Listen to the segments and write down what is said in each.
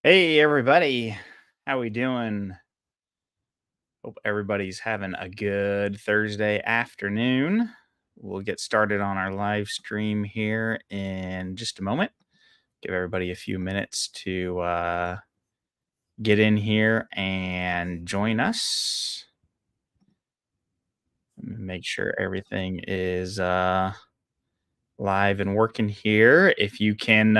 Hey everybody, how we doing? Hope everybody's having a good Thursday afternoon. We'll get started on our live stream here in just a moment. Give everybody a few minutes to get in here and join us. Make sure everything is live and working here. If you can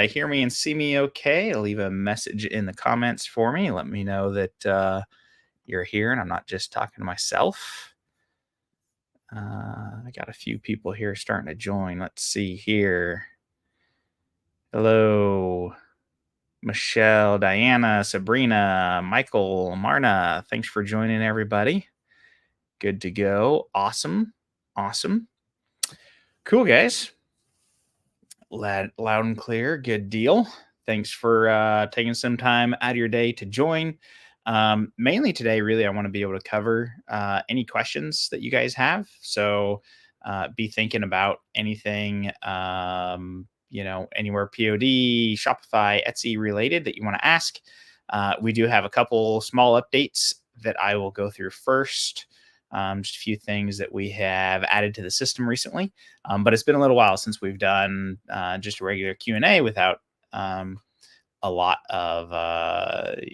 hear me and see me okay, leave a message in the comments for me. Let me know that you're here and I'm not just talking to myself. I got a few people here starting to join. Let's see here. Hello, Michelle, Diana, Sabrina, Michael, Marna. Thanks for joining, everybody. Good to go. Awesome. Awesome. Cool, guys. Loud and clear. Good deal. Thanks for taking some time out of your day to join. Mainly today, really, I want to be able to cover any questions that you guys have. So be thinking about anything, anywhere POD, Shopify, Etsy related that you want to ask. We do have a couple small updates that I will go through first. Just a few things that we have added to the system recently. But it's been a little while since we've done just a regular Q&A without a lot of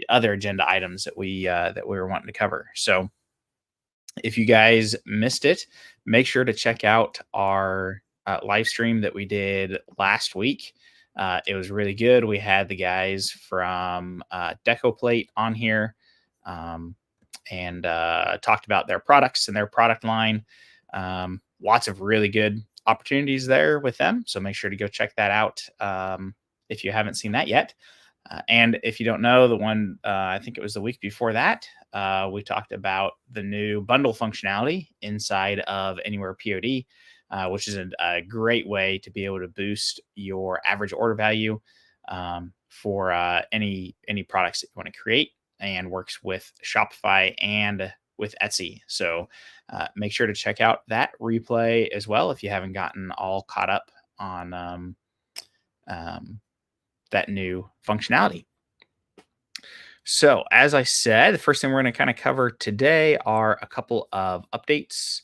other agenda items that we were wanting to cover. So if you guys missed it, make sure to check out our live stream that we did last week. It was really good. We had the guys from Deco Plate on here. And talked about their products and their product line. Lots of really good opportunities there with them. So make sure to go check that out if you haven't seen that yet. And if you don't know, the one, I think it was the week before that, we talked about the new bundle functionality inside of Anywhere POD, which is a great way to be able to boost your average order value for any products that you want to create, and works with Shopify and with Etsy. So make sure to check out that replay as well if you haven't gotten all caught up on that new functionality. So, as I said, the first thing we're going to kind of cover today are a couple of updates.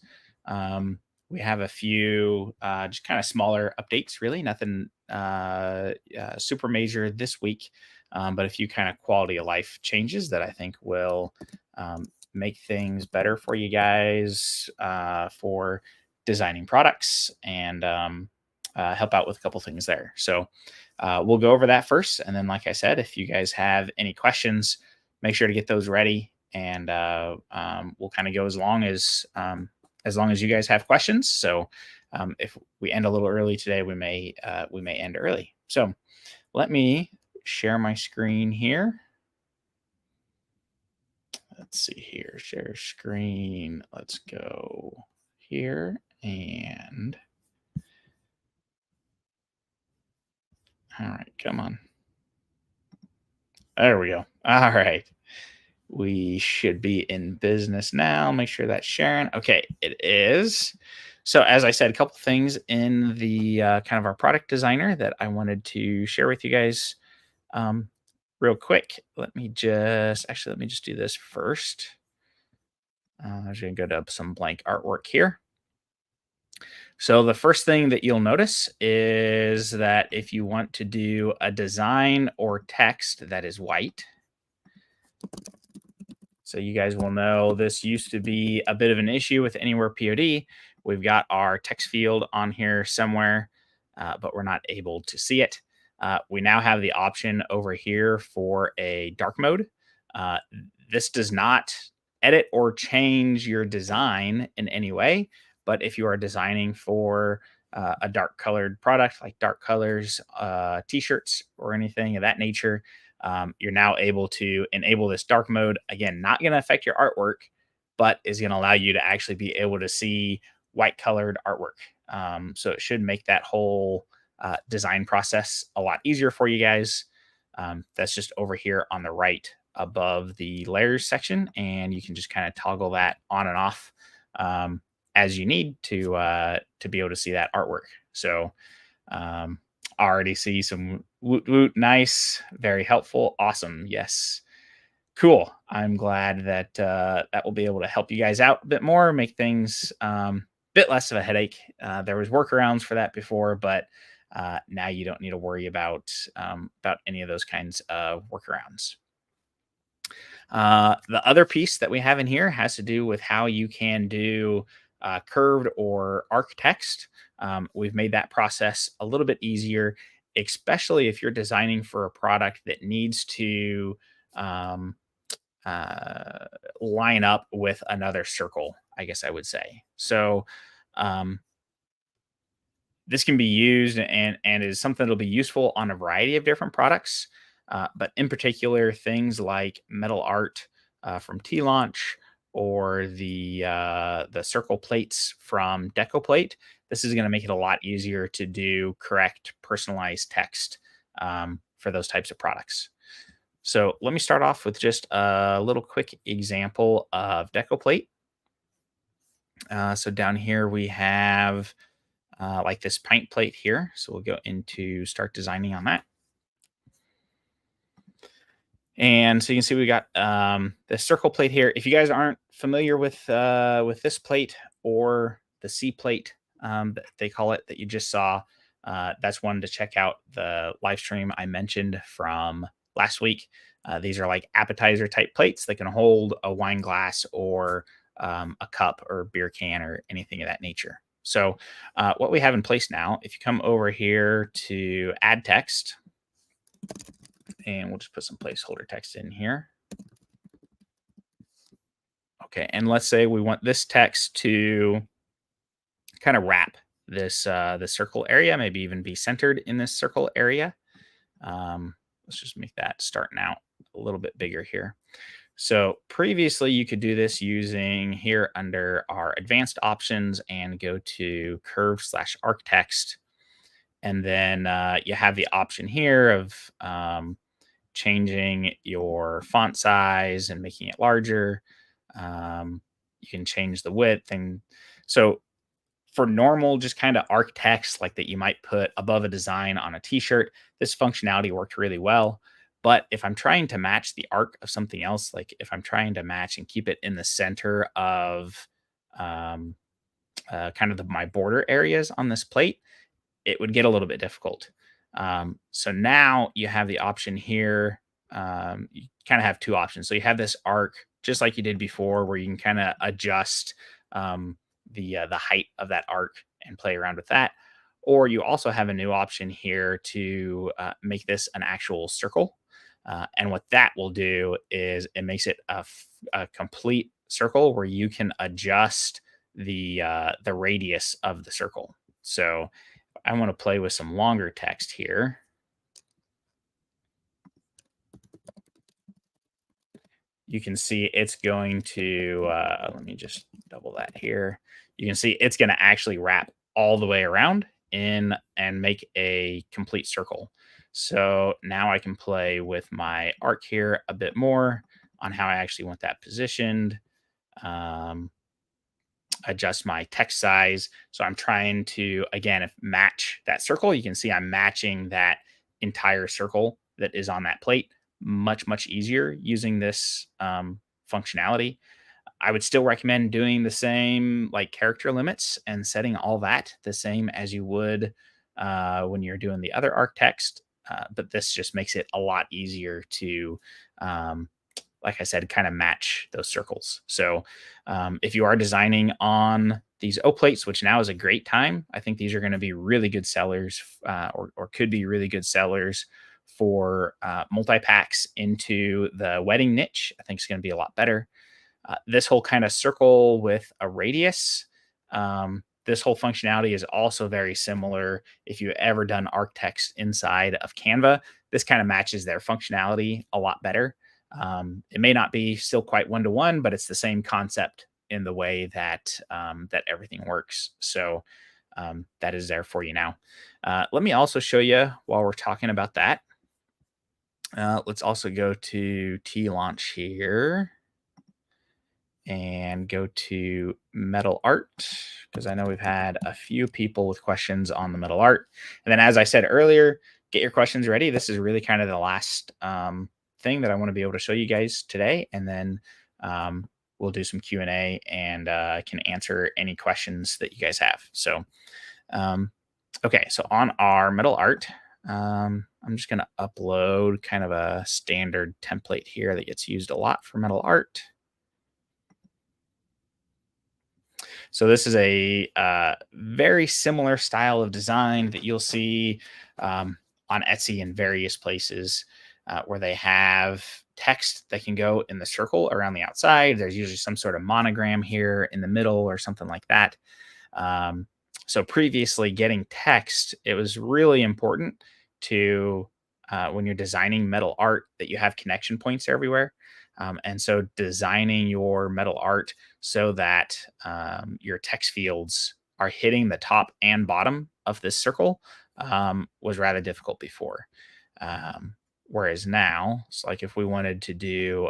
We have a few just kind of smaller updates, really, nothing super major this week, but a few kind of quality of life changes that I think will make things better for you guys for designing products and help out with a couple things there. So, we'll go over that first. And then, like I said, if you guys have any questions, make sure to get those ready. And we'll kind of go as long as you guys have questions. So if we end a little early today, we may end early. So let me share my screen here. Let's see here. Share screen. Let's go here and all right, come on. There we go. All right. We should be in business now. Make sure that's sharing. Okay, it is. So, as I said, a couple things in the kind of our product designer that I wanted to share with you guys real quick. Let me just do this first. I'm just going to go to some blank artwork here. So the first thing that you'll notice is that if you want to do a design or text that is white, so you guys will know this used to be a bit of an issue with Anywhere POD. We've got our text field on here somewhere, but we're not able to see it. We now have the option over here for a dark mode. This does not edit or change your design in any way, but if you are designing for a dark colored product like dark colors, t-shirts, or anything of that nature, you're now able to enable this dark mode. Again, not going to affect your artwork, but is going to allow you to actually be able to see white colored artwork. So it should make that whole design process a lot easier for you guys. That's just over here on the right above the layers section, and you can just kind of toggle that on and off as you need to be able to see that artwork. So I already see some Woot woot. Nice. Very helpful. Awesome. Yes. Cool. I'm glad that that will be able to help you guys out a bit more, make things a bit less of a headache. There was workarounds for that before, but now you don't need to worry about any of those kinds of workarounds. The other piece that we have in here has to do with how you can do curved or arc text. We've made that process a little bit easier, especially if you're designing for a product that needs to um, uh, line up with another circle, I guess I would say. So, um, this can be used and is something that'll be useful on a variety of different products, but in particular, things like metal art from T Launch or the circle plates from Deco Plate. This is going to make it a lot easier to do correct personalized text for those types of products. So let me start off with just a little quick example of Deco Plate. So down here we have like this pint plate here. So we'll go into start designing on that. And so you can see we got the circle plate here. If you guys aren't familiar with this plate or the C plate, that they call it that you just saw, that's one to check out the live stream I mentioned from last week. These are like appetizer type plates that can hold a wine glass or a cup or beer can or anything of that nature. So, what we have in place now, if you come over here to add text, and we'll just put some placeholder text in here. Okay, and let's say we want this text to kind of wrap this circle area, maybe even be centered in this circle area. Let's just make that starting out a little bit bigger here. So previously you could do this using here under our advanced options and go to curve slash arc text. And then you have the option here of changing your font size and making it larger. You can change the width. And so for normal, just kind of arc text like that you might put above a design on a t-shirt, this functionality worked really well. But if I'm trying to match the arc of something else, like if I'm trying to match and keep it in the center of um, kind of my border areas on this plate, it would get a little bit difficult. So now you have the option here. You kind of have two options. So you have this arc, just like you did before, where you can kind of adjust the height of that arc and play around with that. Or you also have a new option here to make this an actual circle. And what that will do is it makes it a complete circle where you can adjust the radius of the circle. So I want to play with some longer text here. You can see it's going to, let me just double that here. You can see it's going to actually wrap all the way around in and make a complete circle. So now I can play with my arc here a bit more on how I actually want that positioned. Um, Adjust my text size. So I'm trying to, again, if match that circle, you can see I'm matching that entire circle that is on that plate much easier using this functionality. I would still recommend doing the same like character limits and setting all that the same as you would when you're doing the other arc text. But this just makes it a lot easier to um, like I said, kind of match those circles. So if you are designing on these O plates, which now is a great time, I think these are going to be really good sellers or could be really good sellers for multi packs into the wedding niche. I think it's going to be a lot better. This whole kind of circle with a radius, this whole functionality is also very similar. If you've ever done arc text inside of Canva, this kind of matches their functionality a lot better. It may not be still quite one to one, but it's the same concept in the way that that everything works. So that is there for you now. Let me also show you while we're talking about that. Let's also go to T Launch here and go to metal art because I know we've had a few people with questions on the metal art. And then, as I said earlier, get your questions ready. This is really kind of the last thing that I want to be able to show you guys today, and then we'll do some Q&A and can answer any questions that you guys have. So, um, okay, so on our metal art, I'm just going to upload kind of a standard template here that gets used a lot for metal art. So this is a very similar style of design that you'll see on Etsy in various places where they have text that can go in the circle around the outside. There's usually some sort of monogram here in the middle or something like that. Um, so previously, getting text, it was really important to when you're designing metal art that you have connection points everywhere. And so designing your metal art so that your text fields are hitting the top and bottom of this circle was rather difficult before. Um, Whereas now, it's like if we wanted to do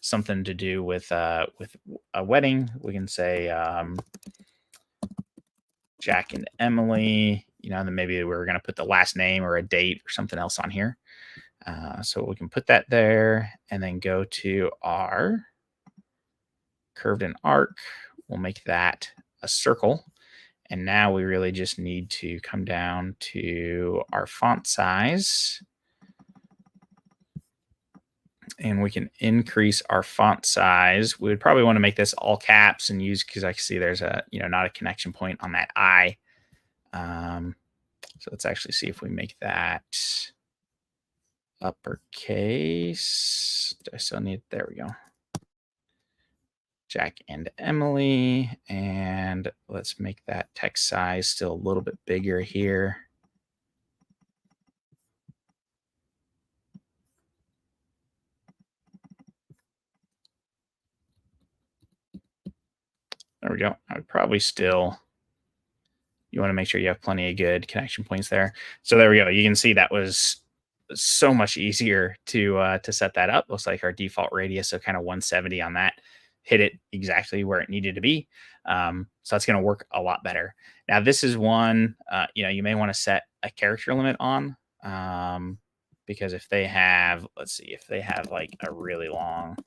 something to do with a wedding, we can say Jack and Emily, and then maybe we're going to put the last name or a date or something else on here. So we can put that there and then go to our curved and arc. We'll make that a circle. And now we really just need to come down to our font size. And we can increase our font size. We would probably want to make this all caps and use, because I can see there's not a connection point on that I. So let's actually see if we make that uppercase. Do I still need, there we go. Jack and Emily. And let's make that text size still a little bit bigger here. There we go. I would probably still, you want to make sure you have plenty of good connection points there. So there we go. You can see that was so much easier to set that up. Looks like our default radius of kind of 170 on that hit it exactly where it needed to be. So that's going to work a lot better. Now this is one you may want to set a character limit on because if they have, let's see, if they have like a really long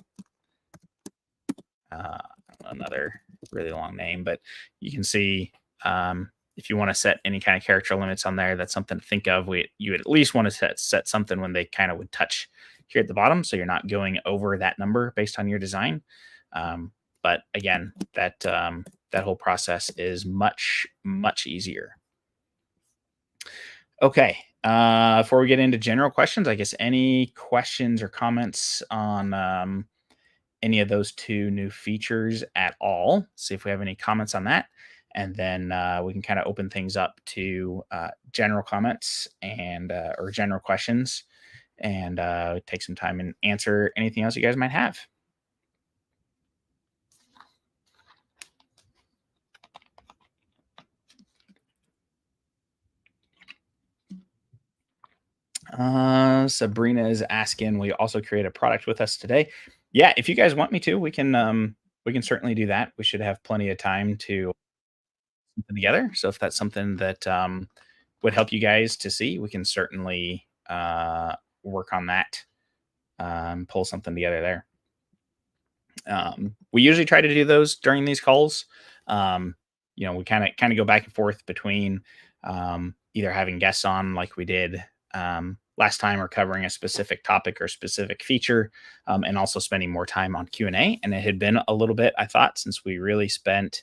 another really long name, but you can see if you want to set any kind of character limits on there, that's something to think of. You would at least want to set something when they kind of would touch here at the bottom, so you're not going over that number based on your design. But again, that whole process is much easier. Okay. Before we get into general questions, I guess any questions or comments on any of those two new features at all? See if we have any comments on that. And then we can kind of open things up to general comments and or general questions, and take some time and answer anything else you guys might have. Sabrina is asking, will you also create a product with us today? Yeah, if you guys want me to, we can certainly do that. We should have plenty of time to put them together. So if that's something that would help you guys to see, we can certainly work on that, pull something together there. We usually try to do those during these calls. We kind of go back and forth between either having guests on like we did last time, or covering a specific topic or specific feature, and also spending more time on Q&A. And it had been a little bit, I thought, since we really spent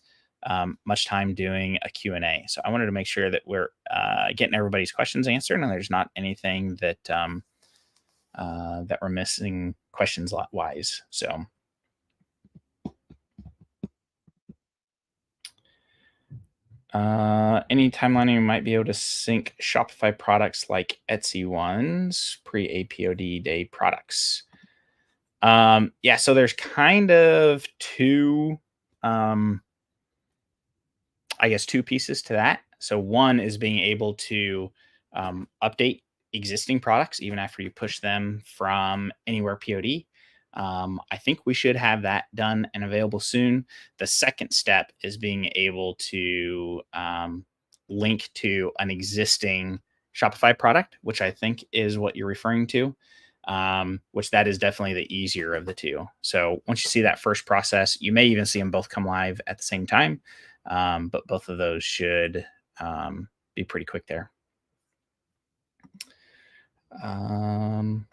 much time doing a Q&A. So I wanted to make sure that we're getting everybody's questions answered, and there's not anything that that we're missing questions wise. So any timeline you might be able to sync Shopify products like Etsy ones, pre-APOD day products. Yeah, so there's kind of two, I guess, two pieces to that. So one is being able to update existing products even after you push them from anywhere POD. I think we should have that done and available soon. The second step is being able to link to an existing Shopify product, which I think is what you're referring to, which that is definitely the easier of the two. So once you see that first process, you may even see them both come live at the same time, but both of those should be pretty quick there. Can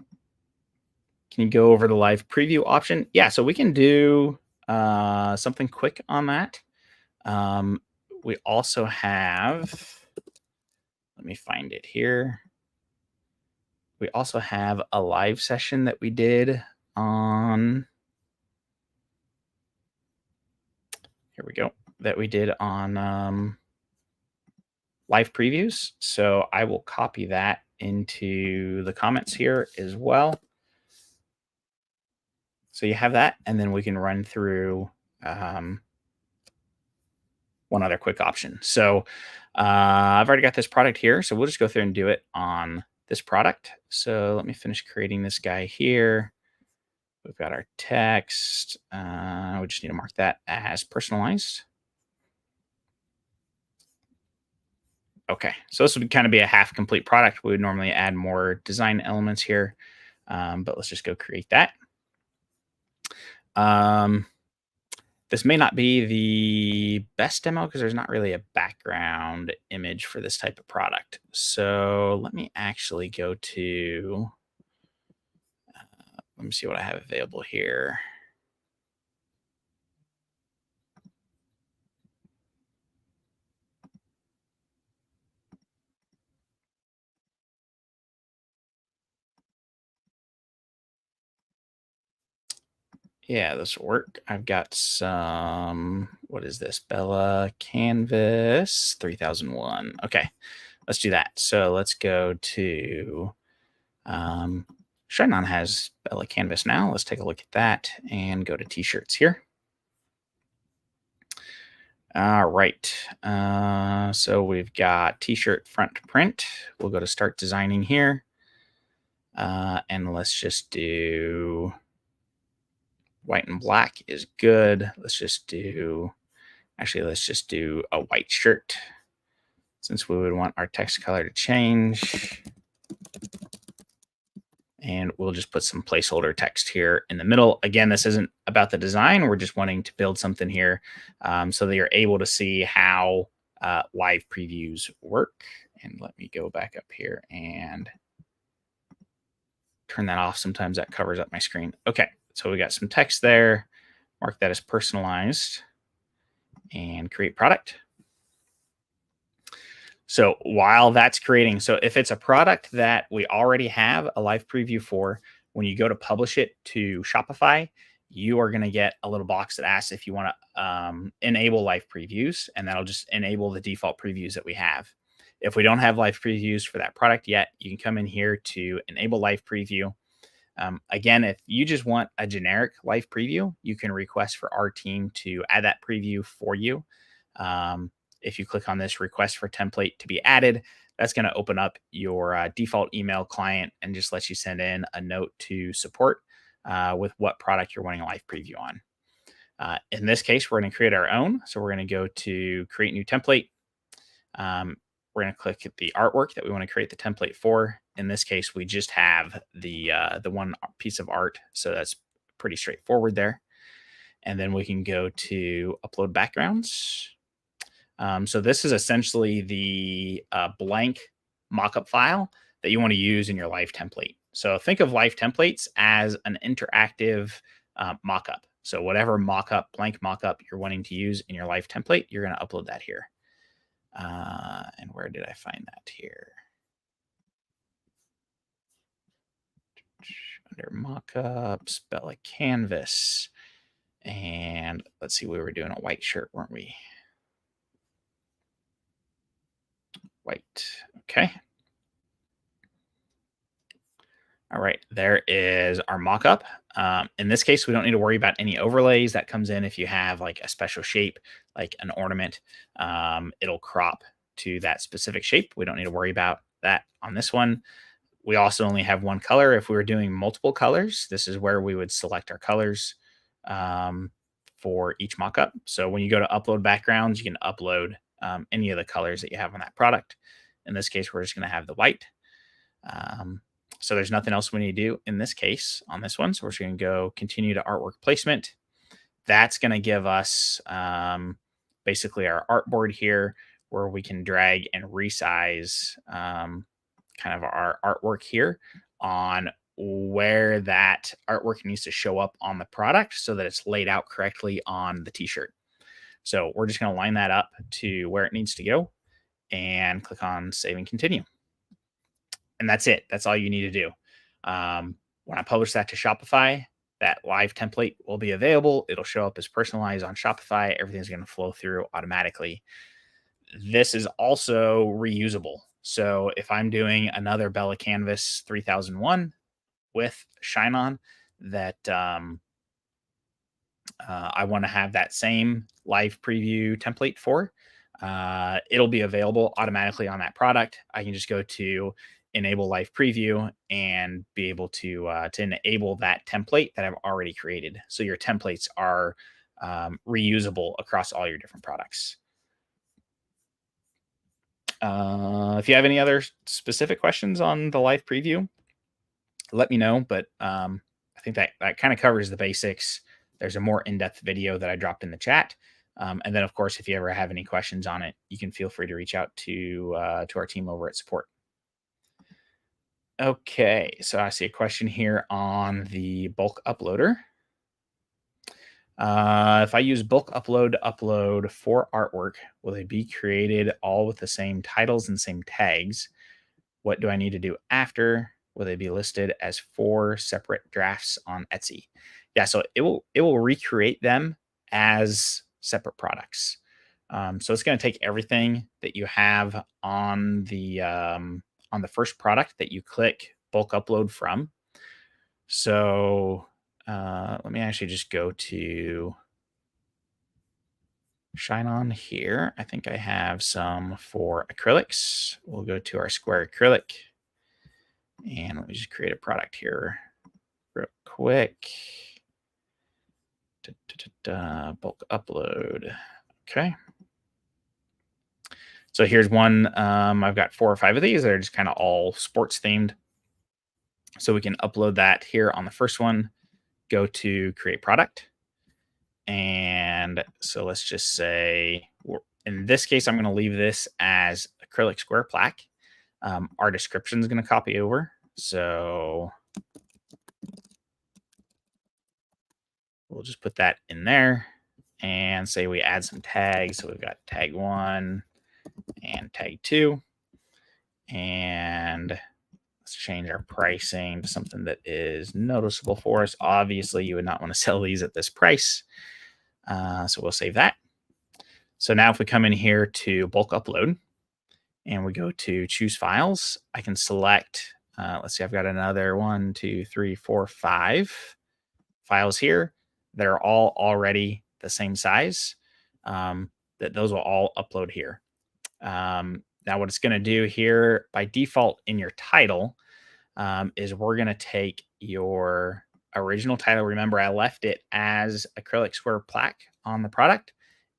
you go over the live preview option? Yeah, so we can do something quick on that. We also have, let me find it here. We also have a live session that we did on, here we go, that we did on live previews. So I will copy that into the comments here as well. So you have that, and then we can run through one other quick option. So I've already got this product here, so we'll just go through and do it on this product. So let me finish creating this guy here. We've got our text. We just need to mark that as personalized. Okay, so this would kind of be a half complete product. We would normally add more design elements here, but let's just go create that. This may not be the best demo because there's not really a background image for this type of product. So let me actually go to, let me see what I have available here. Yeah, this will work. I've got some, what is this? Bella Canvas 3001. Okay, let's do that. So let's go to, Shannon has Bella Canvas now. Let's take a look at that and go to t-shirts here. All right. So we've got t-shirt front print. We'll go to start designing here. And let's just do white and black is good. Let's just do, actually, let's just do a white shirt since we would want our text color to change. And we'll just put some placeholder text here in the middle. Again, this isn't about the design. We're just wanting to build something here so that you're able to see how live previews work. And let me go back up here and turn that off. Sometimes that covers up my screen. Okay, so we got some text there. Mark that as personalized and create product. So while that's creating, so if it's a product that we already have a live preview for, when you go to publish it to Shopify, you are going to get a little box that asks if you want to enable live previews, and that'll just enable the default previews that we have. If we don't have live previews for that product yet, you can come in here to enable live preview. Again, if you just want a generic live preview, you can request for our team to add that preview for you. If you click on this request for template to be added, that's going to open up your default email client and just let you send in a note to support with what product you're wanting a live preview on. In this case, we're going to create our own. So we're going to go to create new template. We're going to click at the artwork that we want to create the template for. In this case, we just have the one piece of art. So that's pretty straightforward there. And then we can go to upload backgrounds. So this is essentially the blank mockup file that you want to use in your live template. So think of live templates as an interactive mockup. So whatever mockup, blank mockup you're wanting to use in your live template, you're going to upload that here. And where did I find that here? Under mockups, Bella Canvas. And let's see, we were doing a white shirt, weren't we? White. Okay. All right, there is our mockup. In this case, we don't need to worry about any overlays. That comes in if you have like a special shape, like an ornament. It'll crop to that specific shape. We don't need to worry about that on this one. We also only have one color. If we were doing multiple colors, this is where we would select our colors for each mockup. So when you go to upload backgrounds, you can upload any of the colors that you have on that product. In this case, we're just going to have the white. So there's nothing else we need to do in this case on this one. So we're just going to go continue to artwork placement. That's going to give us basically our artboard here, where we can drag and resize kind of our artwork here on where that artwork needs to show up on the product so that it's laid out correctly on the t-shirt. So we're just going to line that up to where it needs to go and click on save and continue. And that's it. That's all you need to do. When I publish that to Shopify, that live template will be available. It'll show up as personalized on Shopify. Everything's going to flow through automatically. This is also reusable. So if I'm doing another Bella Canvas 3001 with Shine On that I want to have that same live preview template for, it'll be available automatically on that product. I can just go to enable live preview and be able to enable that template that I've already created. So your templates are reusable across all your different products. If you have any other specific questions on the live preview, let me know. But I think that kind of covers the basics. There's a more in-depth video that I dropped in the chat. And then, of course, if you ever have any questions on it, you can feel free to reach out to our team over at support. Okay, so I see a question here on the bulk uploader. If I use bulk upload to upload 4 artwork, will they be created all with the same titles and same tags? What do I need to do after? Will they be listed as 4 separate drafts on Etsy? Yeah, so it will recreate them as separate products. So it's going to take everything that you have on the first product that you click bulk upload from. So let me actually just go to Shine On here. I think I have some for acrylics. We'll go to our square acrylic. And let me just create a product here real quick. Bulk upload. Okay. So here's one. I've got 4 or 5 of these that are just kind of all sports themed. So we can upload that here on the first one. Go to create product. And so let's just say, in this case, I'm going to leave this as acrylic square plaque. Our description is going to copy over. So we'll just put that in there and say we add some tags. So we've got tag 1 and tag 2. And let's change our pricing to something that is noticeable for us. Obviously, you would not want to sell these at this price. So we'll save that. So now if we come in here to bulk upload and we go to choose files, I can select, let's see, I've got another 1, 2, 3, 4, 5 files here that are all already the same size. That those will all upload here. Now what it's going to do here by default in your title is we're going to take your original title. Remember, I left it as acrylic square plaque on the product.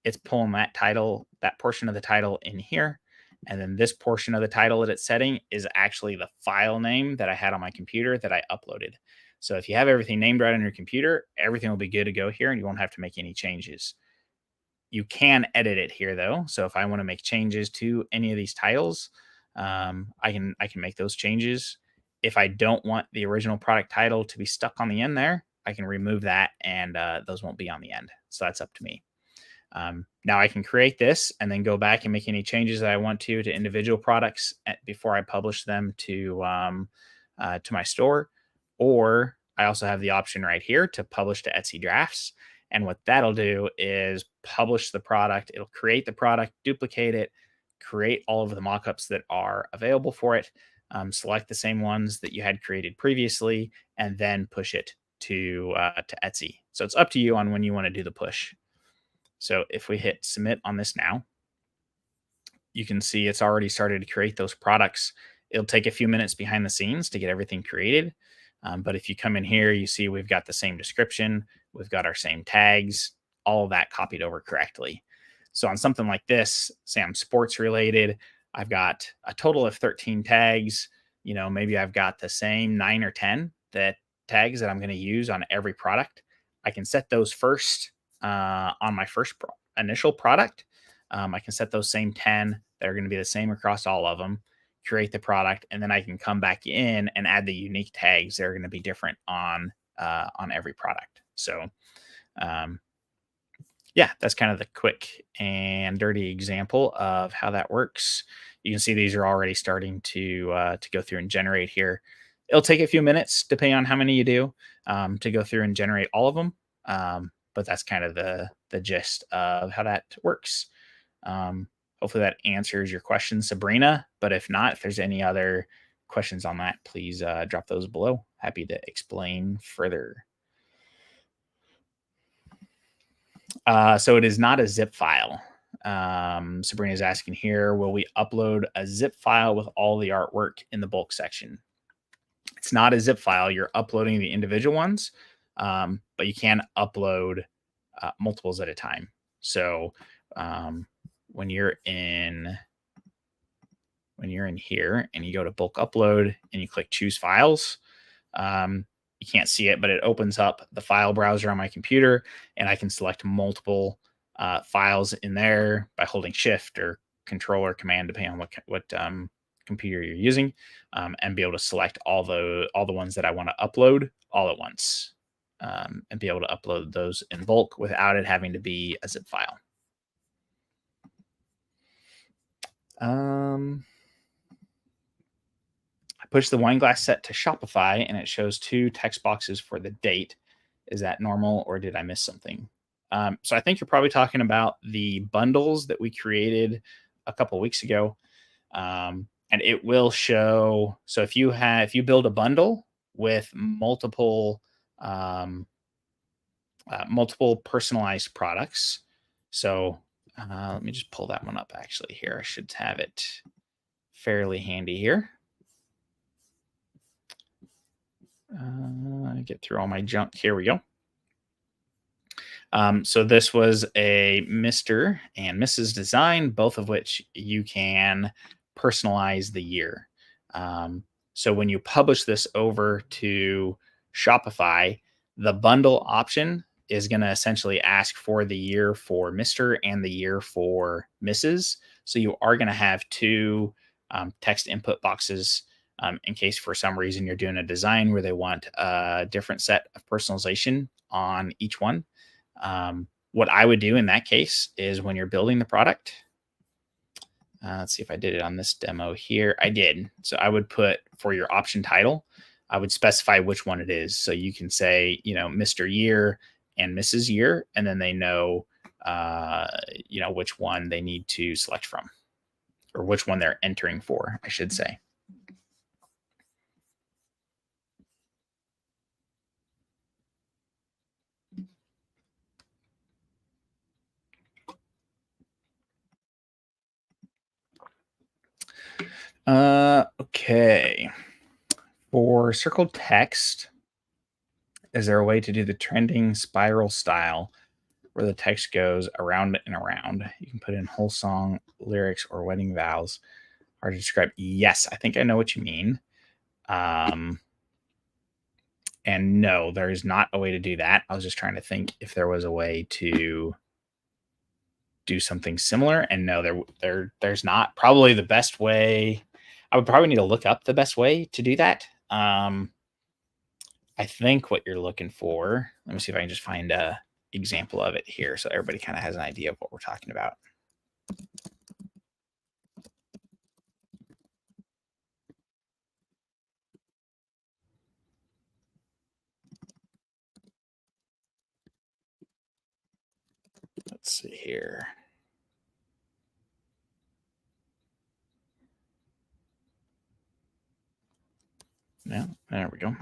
It's pulling that title, that portion of the title in here. And then this portion of the title that it's setting is actually the file name that I had on my computer that I uploaded. So if you have everything named right on your computer, everything will be good to go here and you won't have to make any changes. You can edit it here though. So if I want to make changes to any of these titles, I can make those changes. If I don't want the original product title to be stuck on the end there, I can remove that and those won't be on the end. So that's up to me. Now I can create this and then go back and make any changes that I want to individual products before I publish them to my store. Or I also have the option right here to publish to Etsy drafts. And what that'll do is publish the product. It'll create the product, duplicate it, create all of the mockups that are available for it, select the same ones that you had created previously, and then push it to Etsy. So it's up to you on when you want to do the push. So if we hit submit on this now, you can see it's already started to create those products. It'll take a few minutes behind the scenes to get everything created. But if you come in here, you see we've got the same description. We've got our same tags, all of that copied over correctly. So on something like this, say I'm sports related, I've got a total of 13 tags. Maybe I've got the same 9 or 10 that tags that I'm going to use on every product. I can set those first on my first initial product. I can set those same 10 that are going to be the same across all of them, create the product, and then I can come back in and add the unique tags that are going to be different on every product. So um, yeah, that's kind of the quick and dirty example of how that works. You can see these are already starting to go through and generate here. It'll take a few minutes, depending on how many you do, to go through and generate all of them. But that's kind of the gist of how that works. Um, Hopefully that answers your question, Sabrina. But if not, if there's any other questions on that, please drop those below. Happy to explain further. So it is not a zip file. Sabrina is asking here, will we upload a zip file with all the artwork in the bulk section? It's not a zip file. You're uploading the individual ones, but you can upload multiples at a time. So um, when you're in here and you go to bulk upload and you click choose files, you can't see it, but it opens up the file browser on my computer, and I can select multiple files in there by holding Shift or Control or Command, depending on what computer you're using, and be able to select all the ones that I want to upload all at once, and be able to upload those in bulk without it having to be a zip file. I push the wine glass set to Shopify and it shows 2 text boxes for the date. Is that normal or did I miss something? So I think you're probably talking about the bundles that we created a couple weeks ago. And it will show. So if you build a bundle with multiple personalized products. So let me just pull that one up actually here. I should have it fairly handy here. Get through all my junk. Here we go. So this was a Mr. and Mrs. design, both of which you can personalize the year. So when you publish this over to Shopify, the bundle option is going to essentially ask for the year for Mr. and the year for Mrs. So you are going to have 2 text input boxes in case for some reason you're doing a design where they want a different set of personalization on each one. What I would do in that case is when you're building the product, let's see if I did it on this demo here. I did. So I would put for your option title, I would specify which one it is. So you can say, Mr. Year and Mrs. Year, and then they know, which one they need to select from, or which one they're entering for, I should say. Okay. For circled text, is there a way to do the trending spiral style where the text goes around and around? You can put in whole song lyrics or wedding vows. Hard to describe. Yes, I think I know what you mean. And no, there is not a way to do that. I was just trying to think if there was a way to do something similar. And no, there's not. Probably the best way, I would probably need to look up the best way to do that. I think what you're looking for, let me see if I can just find a example of it here so everybody kind of has an idea of what we're talking about. Let's see here. Yeah, there we go.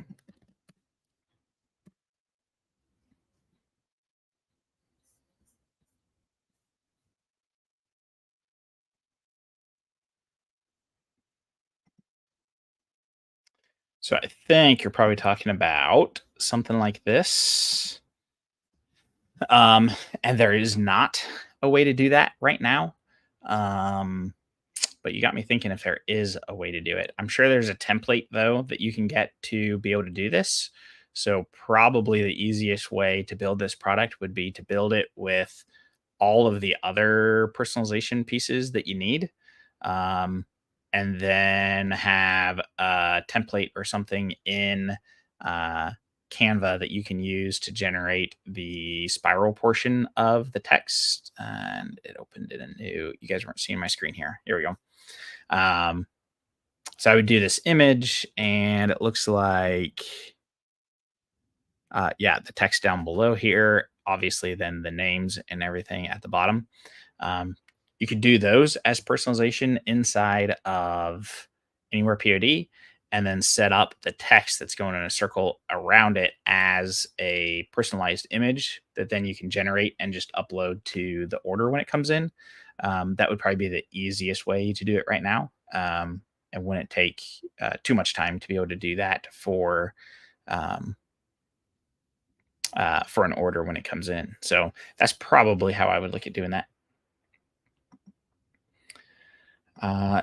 So I think you're probably talking about something like this. And there is not a way to do that right now. but you got me thinking if there is a way to do it. I'm sure there's a template though that you can get to be able to do this. So probably the easiest way to build this product would be to build it with all of the other personalization pieces that you need. Um, and then have a template or something in uh, Canva that you can use to generate the spiral portion of the text. And it opened in a new, you guys weren't seeing my screen here. Here we go. Um, so I would do this image, and it looks like yeah, the text down below here, obviously, then the names and everything at the bottom. Um, you could do those as personalization inside of Anywhere POD, and then set up the text that's going in a circle around it as a personalized image that then you can generate and just upload to the order when it comes in. That would probably be the easiest way to do it right now. And wouldn't take too much time to be able to do that um, for an order when it comes in. So that's probably how I would look at doing that.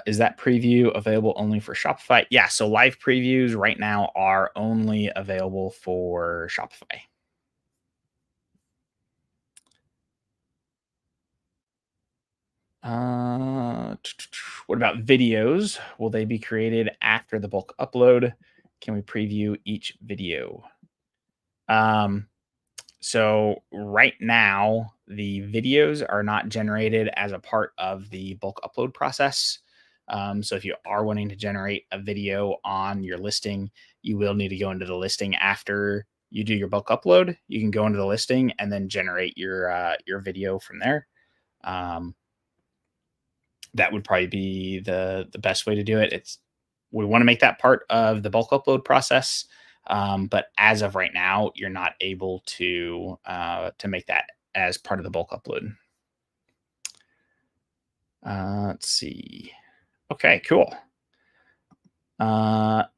Is that preview available only for Shopify? Yeah, so live previews right now are only available for Shopify. What about videos? Will they be created after the bulk upload? Can we preview each video? Um, So right now, the videos are not generated as a part of the bulk upload process. So if you are wanting to generate a video on your listing, you will need to go into the listing after you do your bulk upload. You can go into the listing and then generate your video from there. Um, that would probably be the best way to do it. It's we want to make that part of the bulk upload process, but as of right now, you're not able to make that as part of the bulk upload. Let's see. Okay, cool.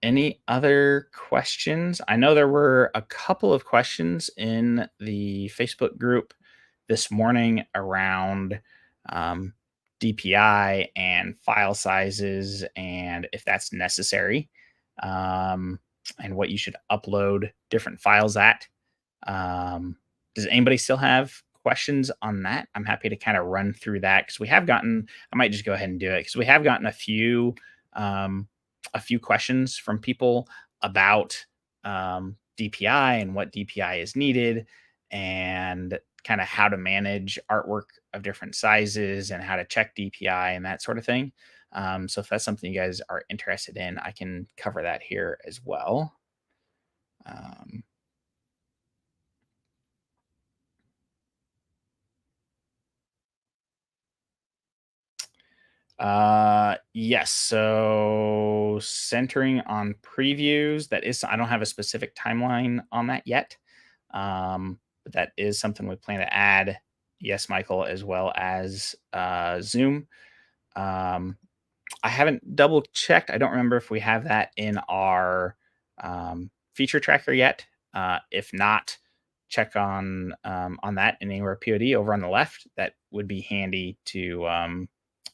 Any other questions? I know there were a couple of questions in the Facebook group this morning around um, DPI and file sizes and if that's necessary, and what you should upload different files at. Um, does anybody still have questions on that? I'm happy to kind of run through that because we have gotten, I might just go ahead and do it because we have gotten um, a few questions from people about DPI and what DPI is needed and kind of how to manage artwork of different sizes and how to check DPI and that sort of thing. So if that's something you guys are interested in, I can cover that here as well. Um, yes. So centering on previews, that is, I don't have a specific timeline on that yet. But that is something we plan to add. Yes, Michael, as well as Zoom. Um, I haven't double checked. I don't remember if we have that in our feature tracker yet. If not, check on that in Anywhere POD over on the left. That would be handy to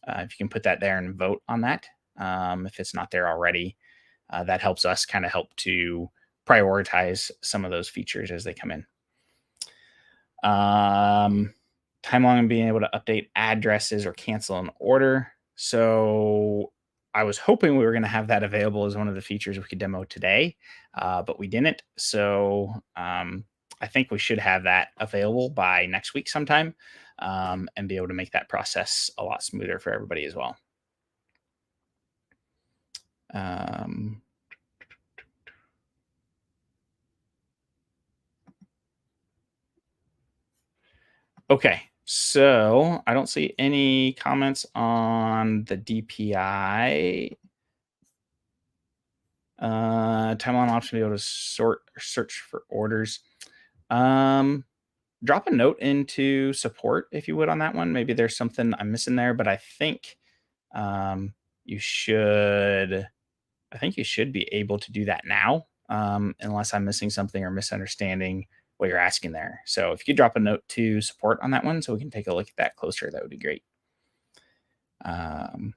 if you can put that there and vote on that. If it's not there already, that helps us kind of help to prioritize some of those features as they come in. Timeline on being able to update addresses or cancel an order. So I was hoping we were going to have that available as one of the features we could demo today, but we didn't. So I think we should have that available by next week sometime, and be able to make that process a lot smoother for everybody as well. Um, okay, so I don't see any comments on the DPI. Timeline option to be able to sort or search for orders. Um, Drop a note into support if you would on that one. Maybe there's something I'm missing there, but I think um, you should. I think you should be able to do that now, unless I'm missing something or misunderstanding what you're asking there. So if you could drop a note to support on that one, so we can take a look at that closer, that would be great. Um,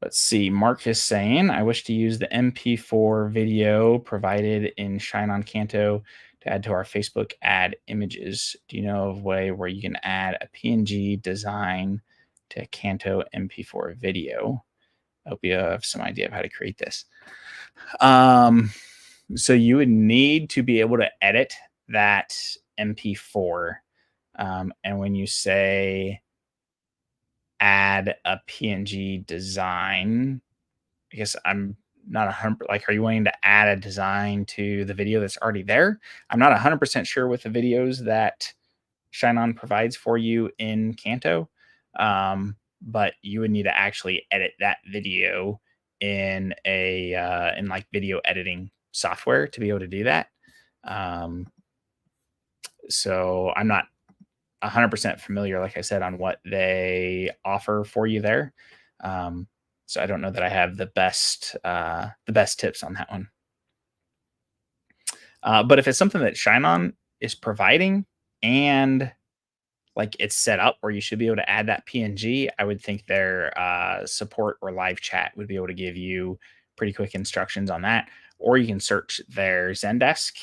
Let's see. Mark is saying, I wish to use the MP4 video provided in Shine on Canto to add to our Facebook ad images. Do you know of a way where you can add a PNG design to Canto MP4 video? I hope you have some idea of how to create this. Um, so you would need to be able to edit that MP4. And when you say add a PNG design, I guess I'm not 100, like, are you wanting to add a design to the video that's already there? I'm not 100% sure with the videos that Shine On provides for you in Canto, but you would need to actually edit that video in like video editing software to be able to do that. Um, so I'm not 100% familiar, like I said, on what they offer for you there. Um, so I don't know that I have the best tips on that one. But if it's something that Shine On is providing and like it's set up where you should be able to add that PNG, I would think their support or live chat would be able to give you pretty quick instructions on that. Or you can search their Zendesk.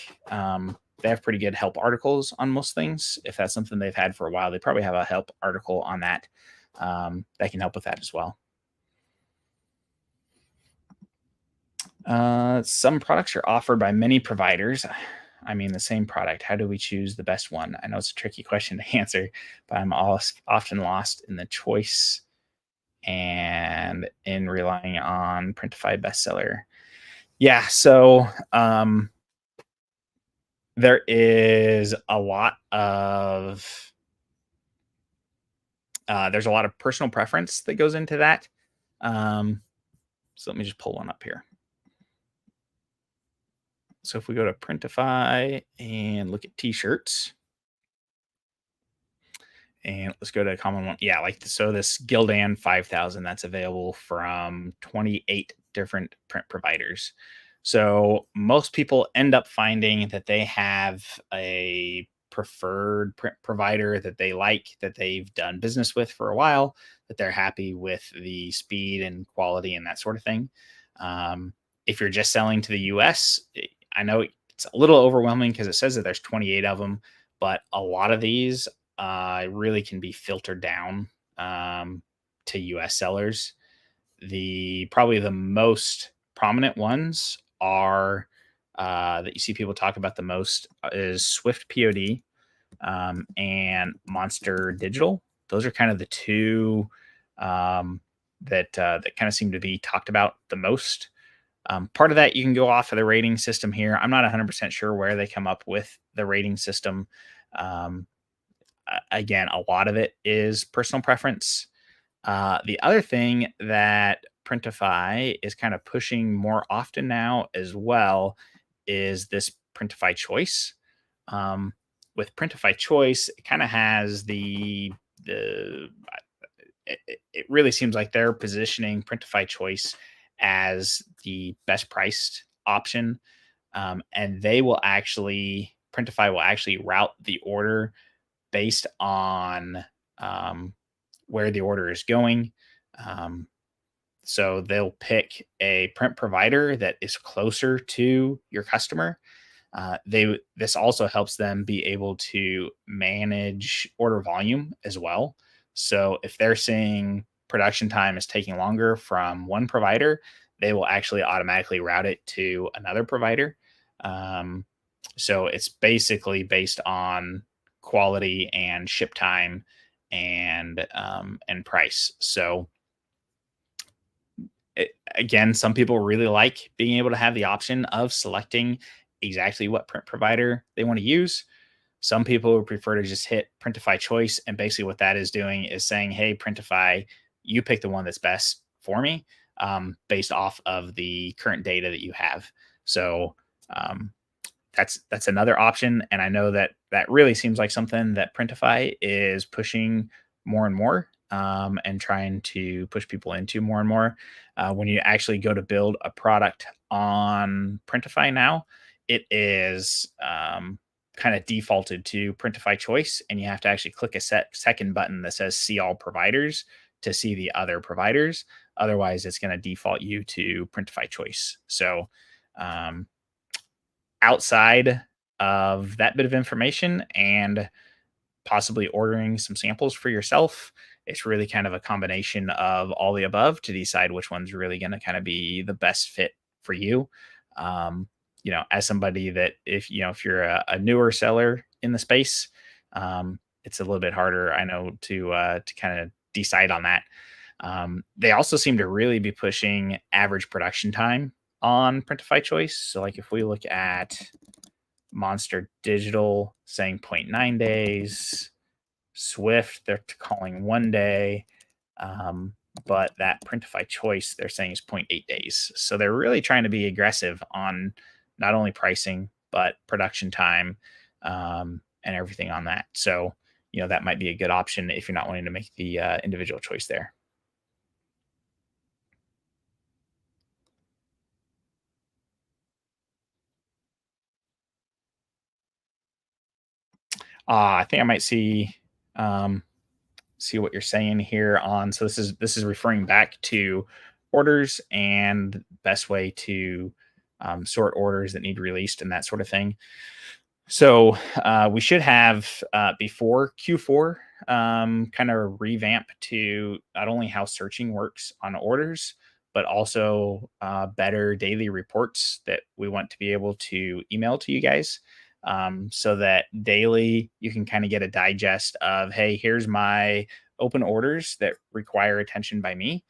They have pretty good help articles on most things. If that's something they've had for a while, they probably have a help article on that that can help with that as well. Some products are offered by many providers. I mean, the same product. How do we choose the best one? I know it's a tricky question to answer, but I'm often lost in the choice and in relying on Printify bestseller. Yeah, so there is a lot of there's a lot of personal preference that goes into that. So let me just pull one up here. So if we go to Printify and look at t-shirts, and let's go to a common one. Yeah, like so this Gildan 5000 that's available from 28 different print providers. So most people end up finding that they have a preferred print provider that they like, that they've done business with for a while, that they're happy with the speed and quality and that sort of thing. If you're just selling to the US, I know it's a little overwhelming because it says that there's 28 of them, but a lot of these really can be filtered down to US sellers. Probably the most prominent ones are that you see people talk about the most is Swift POD and Monster Digital. Those are kind of the two that kind of seem to be talked about the most. Part of that you can go off of the rating system here. I'm not 100% sure where they come up with the rating system. Um, Again, a lot of it is personal preference. The other thing that Printify is kind of pushing more often now as well is this Printify Choice. Um, with Printify Choice, it kind of has the it really seems like they're positioning Printify Choice as the best priced option, and they will actually Printify will actually route the order based on um, where the order is going. Um, so they'll pick a print provider that is closer to your customer. This also helps them be able to manage order volume as well. So if they're seeing production time is taking longer from one provider, they will actually automatically route it to another provider. Um, so it's basically based on quality and ship time and price. So again, some people really like being able to have the option of selecting exactly what print provider they want to use. Some people would prefer to just hit Printify Choice, and basically what that is doing is saying, "Hey, Printify, you pick the one that's best for me, based off of the current data that you have." So um, that's another option, and I know that that really seems like something that Printify is pushing more and more, and trying to push people into more and more. When you actually go to build a product on Printify now, it is kind of defaulted to Printify Choice, and you have to actually click a second button that says "See all providers" to see the other providers. Otherwise, it's going to default you to Printify Choice. So, um, outside of that bit of information and possibly ordering some samples for yourself, it's really kind of a combination of all the above to decide which one's really going to kind of be the best fit for you. Um, as somebody that if you're a newer seller in the space, it's a little bit harder, I know, to kind of decide on that. They also seem to really be pushing average production time on Printify Choice. So, like, if we look at Monster Digital saying zero point 0.9 days, Swift, they're calling 1 day. Um, but that Printify Choice, they're saying is zero point 0.8 days. So they're really trying to be aggressive on not only pricing, but production time, and everything on that. So, that might be a good option if you're not wanting to make the individual choice there. I think I might see what you're saying here on. So this is referring back to orders and best way to sort orders that need released and that sort of thing. So we should have before Q4 kind of revamp to not only how searching works on orders, but also better daily reports that we want to be able to email to you guys, so that daily you can kind of get a digest of, hey, here's my open orders that require attention by me.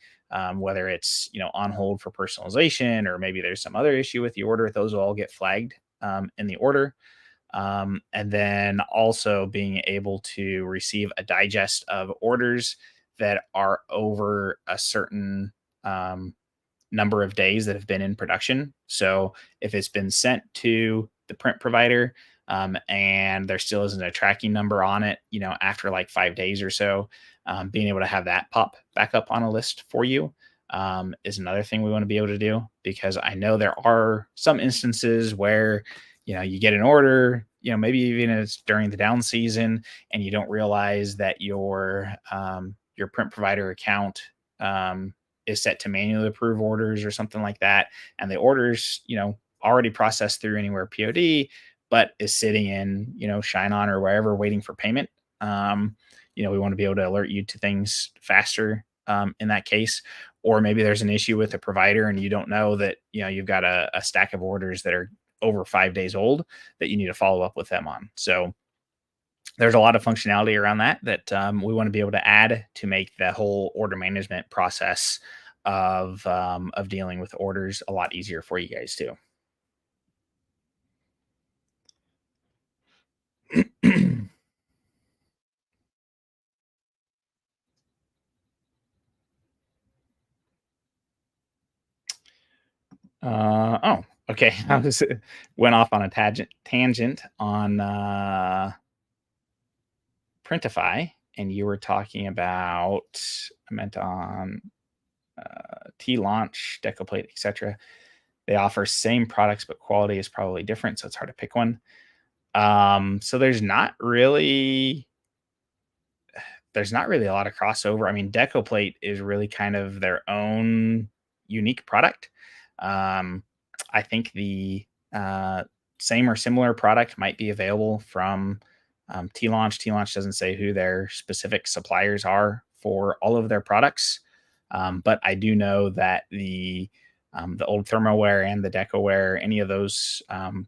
Whether it's on hold for personalization, or maybe there's some other issue with the order, those will all get flagged in the order, and then also being able to receive a digest of orders that are over a certain number of days that have been in production. So if it's been sent to the print provider, and there still isn't a tracking number on it, after like 5 days or so, being able to have that pop back up on a list for you is another thing we want to be able to do, because I know there are some instances where you get an order, maybe even it's during the down season, and you don't realize that your print provider account is set to manually approve orders or something like that, and the orders already processed through Anywhere POD, but is sitting in Shine On or wherever waiting for payment. We want to be able to alert you to things faster in that case. Or maybe there's an issue with a provider and you don't know that you've got a stack of orders that are over 5 days old that you need to follow up with them on. So there's a lot of functionality around that we want to be able to add to make the whole order management process of dealing with orders a lot easier for you guys too. Oh, okay. I was went off on a tangent on Printify, and you were talking about, I meant on T Launch, Deco Plate, etc. They offer same products, but quality is probably different, so it's hard to pick one. So there's not really a lot of crossover. I mean, Deco Plate is really kind of their own unique product. Um, I think the same or similar product might be available from T Launch. T Launch doesn't say who their specific suppliers are for all of their products, but I do know that the old Thermoware and the Decoware, any of those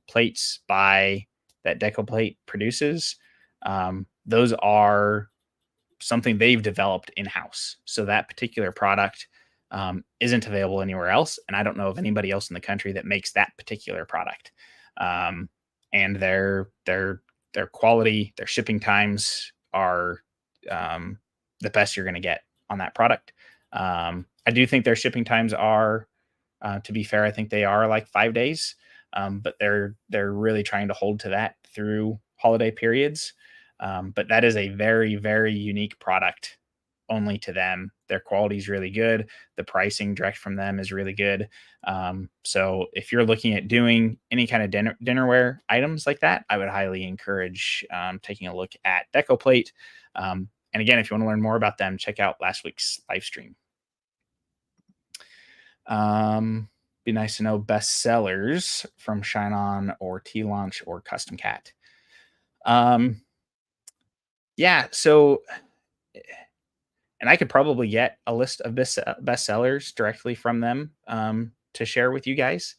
plates by that Deco Plate produces, those are something they've developed in house. So that particular product isn't available anywhere else, and I don't know of anybody else in the country that makes that particular product. Um, and their quality, their shipping times are um, the best you're going to get on that product. I do think their shipping times are, to be fair, I think they are like 5 days, but they're really trying to hold to that through holiday periods. But that is a very, very unique product only to them. Their quality is really good. The pricing direct from them is really good. So if you're looking at doing any kind of dinnerware items like that, I would highly encourage taking a look at Deco Plate. And again, if you want to learn more about them, check out last week's live stream. Be nice to know best sellers from Shine On or T Launch or Custom Cat. Yeah, so and I could probably get a list of best sellers directly from them to share with you guys.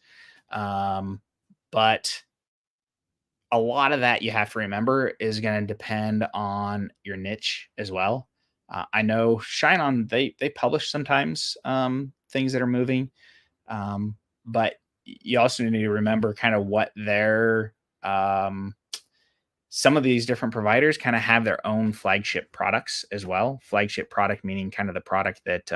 But a lot of that you have to remember is going to depend on your niche as well. I know Shine On they publish sometimes things that are moving, but you also need to remember kind of what their some of these different providers kind of have their own flagship products as well. Flagship product meaning kind of the product that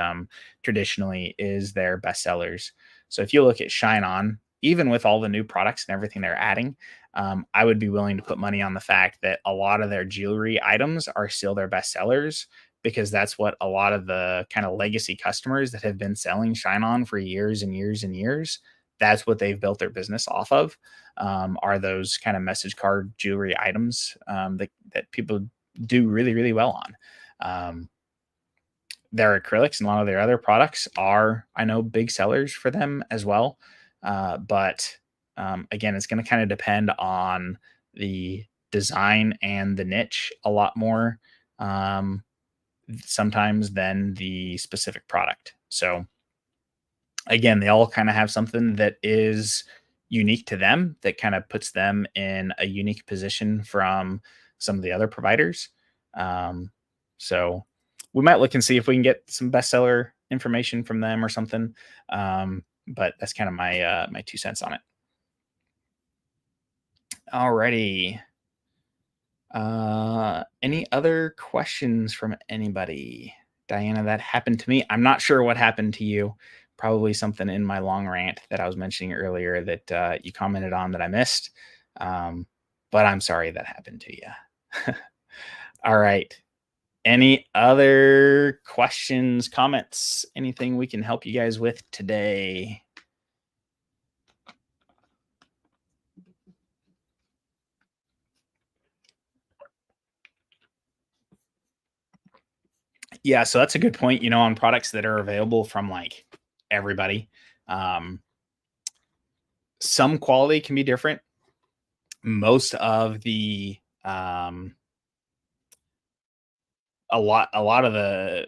traditionally is their best sellers. So if you look at Shine On, even with all the new products and everything they're adding, I would be willing to put money on the fact that a lot of their jewelry items are still their best sellers because that's what a lot of the kind of legacy customers that have been selling Shine On for years and years and years, that's what they've built their business off of, are those kind of message card jewelry items that people do really, really well on. Their acrylics and a lot of their other products are, I know, big sellers for them as well. But again, it's going to kind of depend on the design and the niche a lot more sometimes than the specific product. So again, they all kind of have something that is unique to them that kind of puts them in a unique position from some of the other providers. Um, so we might look and see if we can get some bestseller information from them or something. But that's kind of my 2 cents on it. Alrighty. Any other questions from anybody? Diana, that happened to me. I'm not sure what happened to you. Probably something in my long rant that I was mentioning earlier that you commented on that I missed. Um, but I'm sorry that happened to you. All right. Any other questions, comments, anything we can help you guys with today? Yeah, so that's a good point. On products that are available from like everybody, um, some quality can be different. Most of the a lot of the,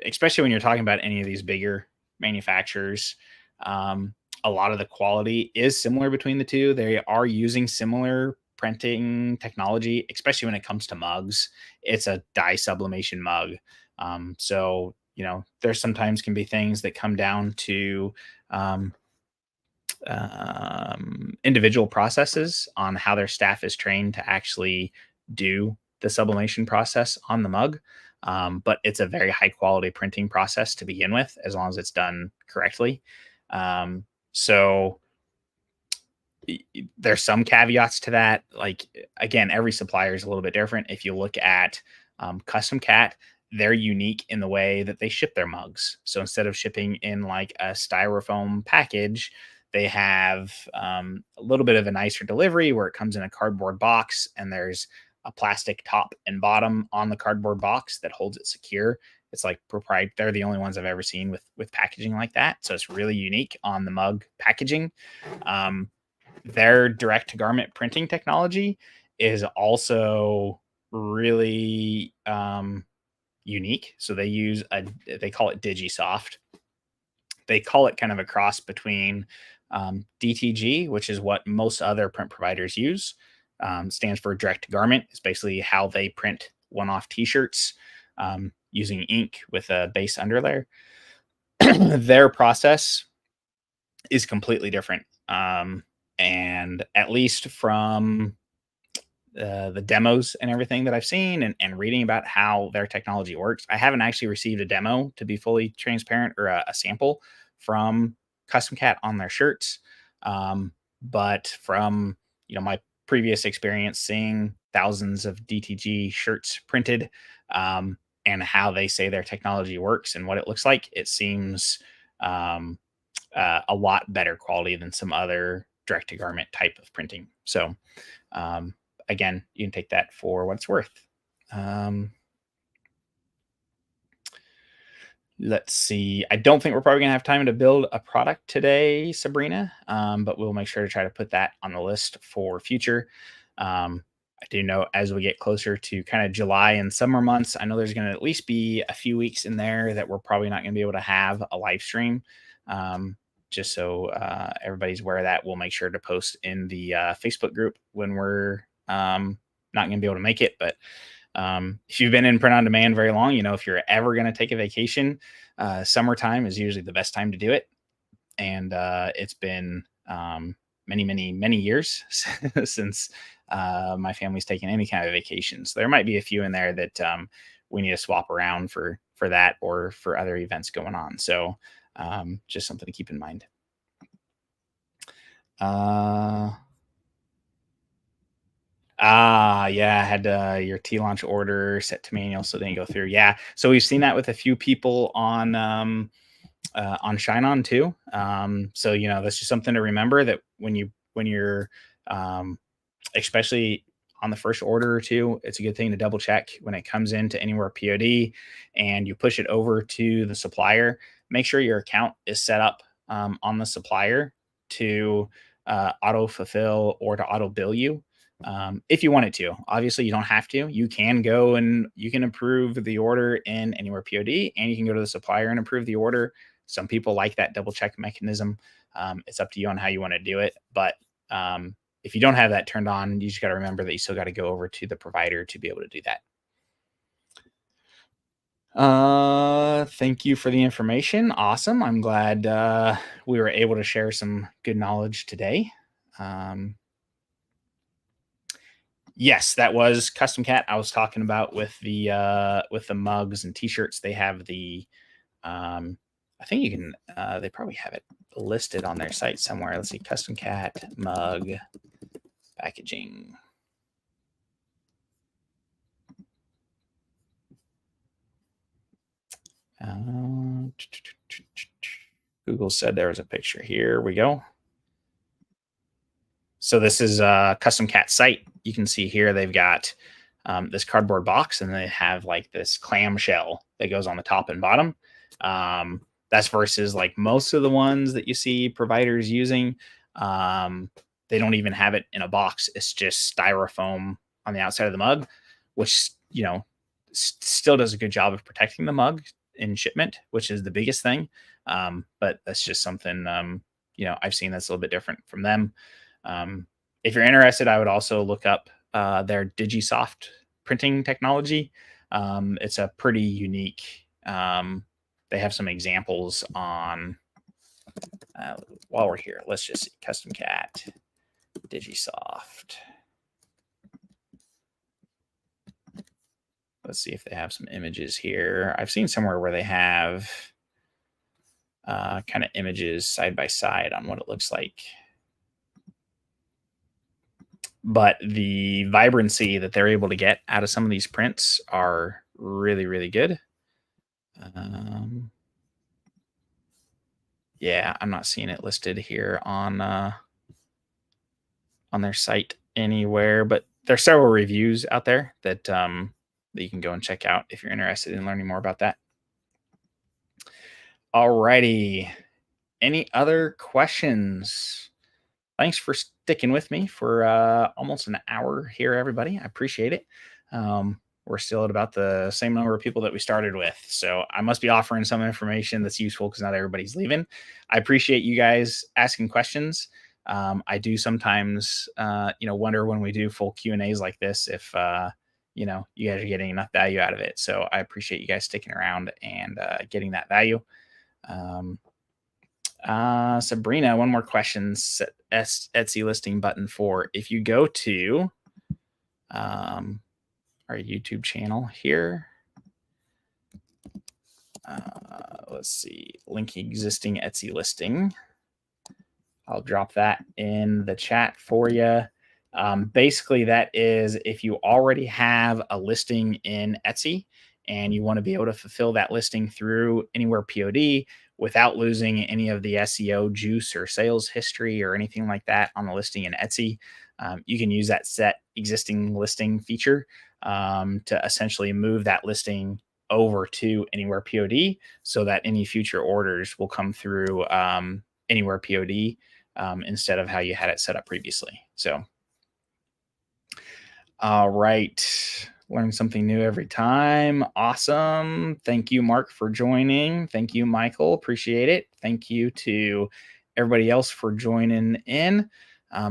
especially when you're talking about any of these bigger manufacturers, um, a lot of the quality is similar between the two. They are using similar printing technology, especially when it comes to mugs. It's a dye sublimation mug. So there sometimes can be things that come down to um, individual processes on how their staff is trained to actually do the sublimation process on the mug. But it's a very high quality printing process to begin with, as long as it's done correctly. So there's some caveats to that. Like, again, every supplier is a little bit different. If you look at Custom Cat, they're unique in the way that they ship their mugs. So instead of shipping in like a styrofoam package, they have a little bit of a nicer delivery where it comes in a cardboard box and there's a plastic top and bottom on the cardboard box that holds it secure. It's like proprietary. They're the only ones I've ever seen with packaging like that. So it's really unique on the mug packaging. Their direct to garment printing technology is also really unique. So they call it DigiSoft. They call it kind of a cross between DTG, which is what most other print providers use. Stands for direct to garment. It's basically how they print one-off T-shirts using ink with a base underlayer. Their process is completely different. And at least from the demos and everything that I've seen and reading about how their technology works, I haven't actually received a demo, to be fully transparent, or a sample from Custom Cat on their shirts. But from my previous experience seeing thousands of DTG shirts printed, and how they say their technology works and what it looks like, it seems a lot better quality than some other direct to garment type of printing. So, again, you can take that for what it's worth. Let's see. I don't think we're probably gonna have time to build a product today, Sabrina, but we'll make sure to try to put that on the list for future. I do know as we get closer to kind of July and summer months, I know there's going to at least be a few weeks in there that we're probably not going to be able to have a live stream. Um, just so everybody's aware of that, we'll make sure to post in the Facebook group when we're not going to be able to make it. But if you've been in print on demand very long, you know, if you're ever going to take a vacation, summertime is usually the best time to do it. And it's been many, many, many years since my family's taken any kind of vacations. There might be a few in there that we need to swap around for that or for other events going on. So just something to keep in mind. Uh, yeah, I had your T launch order set to manual, so it didn't go through. Yeah, so we've seen that with a few people on Shine On too. So you know that's just something to remember that when you're um, especially on the first order or two, it's a good thing to double check when it comes into anywhere POD and you push it over to the supplier. Make sure your account is set up on the supplier to auto fulfill or to auto bill you if you wanted to. Obviously, you don't have to. You can go and you can approve the order in anywhere POD, and you can go to the supplier and approve the order. Some people like that double check mechanism. It's up to you on how you want to do it, but if you don't have that turned on, you just got to remember that you still got to go over to the provider to be able to do that. Thank you for the information. Awesome. I'm glad we were able to share some good knowledge today. Um, yes, that was Custom Cat. I was talking about with the mugs and t-shirts. They have the I think you can they probably have it listed on their site somewhere. Let's see, Custom Cat mug packaging. Google said there was a picture. Here we go. So this is a Custom Cat site. You can see here they've got this cardboard box, and they have like this clamshell that goes on the top and bottom. That's versus like most of the ones that you see providers using. Um, they don't even have it in a box. It's just styrofoam on the outside of the mug, which you know still does a good job of protecting the mug in shipment, which is the biggest thing. But that's just something I've seen that's a little bit different from them. If you're interested, I would also look up their Digisoft printing technology. It's a pretty unique. They have some examples on. While we're here, let's just see Custom Cat Digisoft. Let's see if they have some images here. I've seen somewhere where they have kind of images side by side on what it looks like. But the vibrancy that they're able to get out of some of these prints are really, really good. Yeah, I'm not seeing it listed here on their site anywhere, but there's several reviews out there that that you can go and check out if you're interested in learning more about that. Alrighty. Any other questions? Thanks for sticking with me for almost an hour here, everybody. I appreciate it. We're still at about the same number of people that we started with. So I must be offering some information that's useful because not everybody's leaving. I appreciate you guys asking questions. I do sometimes, wonder when we do full Q&As like this if, you guys are getting enough value out of it. So I appreciate you guys sticking around and getting that value. Sabrina, one more question. Etsy listing button for if you go to our YouTube channel here. Let's see, link existing Etsy listing. I'll drop that in the chat for you. Basically, that is if you already have a listing in Etsy and you want to be able to fulfill that listing through anywhere POD without losing any of the SEO juice or sales history or anything like that on the listing in Etsy, you can use that set existing listing feature to essentially move that listing over to Anywhere POD so that any future orders will come through Anywhere POD instead of how you had it set up previously. So, all right. Learn something new every time. Awesome. Thank you, Mark, for joining. Thank you, Michael. Appreciate it. Thank you to everybody else for joining in.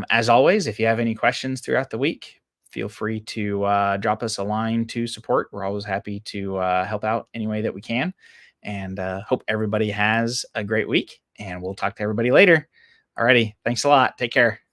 As always, if you have any questions throughout the week, feel free to drop us a line to support. We're always happy to help out any way that we can. And hope everybody has a great week. And we'll talk to everybody later. Alrighty. Thanks a lot. Take care.